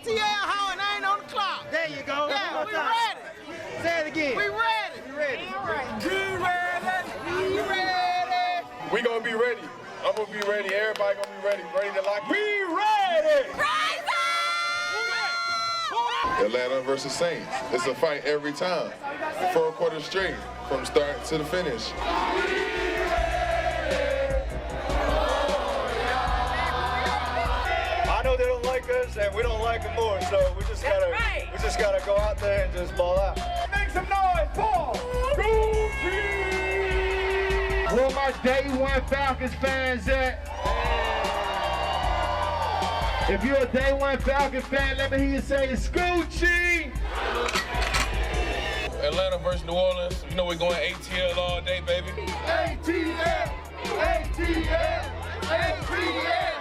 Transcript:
ATL how it ain't on the clock. There you go. Yeah, we ready. Say it again. We ready. We ready. We ready. We gonna be ready. I'm gonna be ready. Everybody gonna be ready. Ready to lock in. We ready. Rise up! Atlanta versus Saints. It's a fight every time. 4 quarters straight, from start to the finish. I know they don't like us, and we don't like them more. So we just gotta go out there and just ball out. Make some noise for Go Team! Where my day one Falcons fans at? If you're a day one Falcon fan, let me hear you say Scoochie! Atlanta versus New Orleans. You know we're going ATL all day, baby. ATL! ATL! ATL!